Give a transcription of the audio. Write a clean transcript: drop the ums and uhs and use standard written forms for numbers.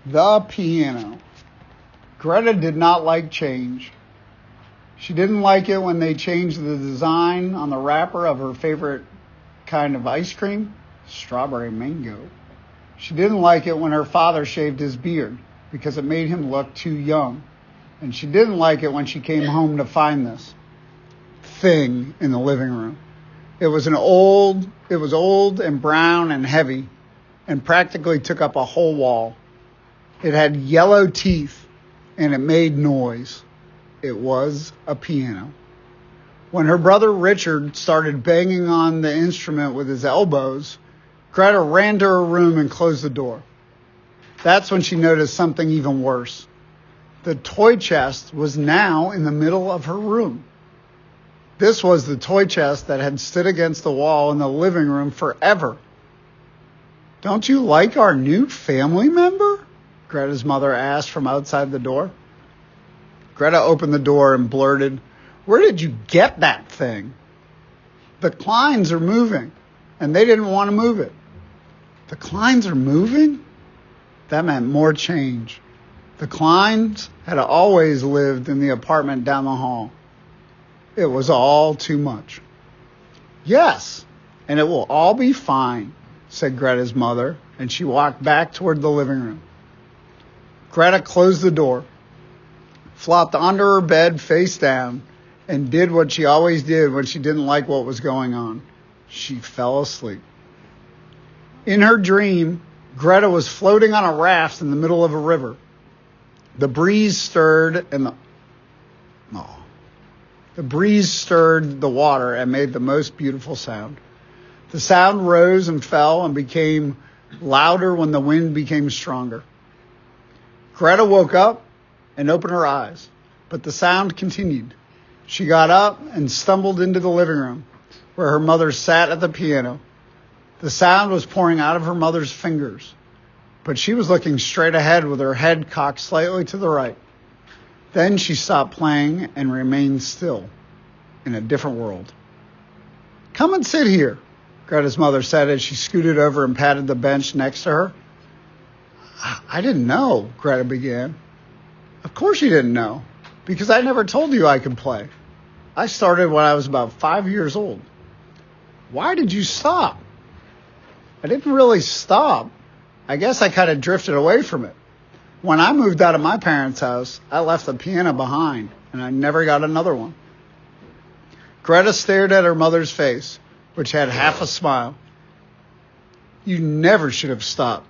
The piano. Greta did not like change. She didn't like it when they changed the design on the wrapper of her favorite kind of ice cream, strawberry mango. She didn't like it when her father shaved his beard because it made him look too young. And she didn't like it when she came home to find this thing in the living room. It was old and brown and heavy and practically took up a whole wall. It had yellow teeth and it made noise. It was a piano. When her brother Richard started banging on the instrument with his elbows, Greta ran to her room and closed the door. That's when she noticed something even worse. The toy chest was now in the middle of her room. This was the toy chest that had stood against the wall in the living room forever. "Don't you like our new family member?" Greta's mother asked from outside the door. Greta opened the door and blurted, "Where did you get that thing?" "The Kleins are moving, and they didn't want to move it." "The Kleins are moving?" That meant more change. The Kleins had always lived in the apartment down the hall. It was all too much. "Yes, and it will all be fine," said Greta's mother, and she walked back toward the living room. Greta closed the door, flopped onto her bed face down, and did what she always did when she didn't like what was going on. She fell asleep. In her dream, Greta was floating on a raft in the middle of a river. The breeze stirred the water and made the most beautiful sound. The sound rose and fell and became louder when the wind became stronger. Greta woke up and opened her eyes, but the sound continued. She got up and stumbled into the living room, where her mother sat at the piano. The sound was pouring out of her mother's fingers, but she was looking straight ahead with her head cocked slightly to the right. Then she stopped playing and remained still, in a different world. "Come and sit here," Greta's mother said as she scooted over and patted the bench next to her. "I didn't know," Greta began. "Of course you didn't know, because I never told you I could play. I started when I was about 5 years old." "Why did you stop?" "I didn't really stop. I guess I kind of drifted away from it. When I moved out of my parents' house, I left the piano behind, and I never got another one." Greta stared at her mother's face, which had half a smile. "You never should have stopped.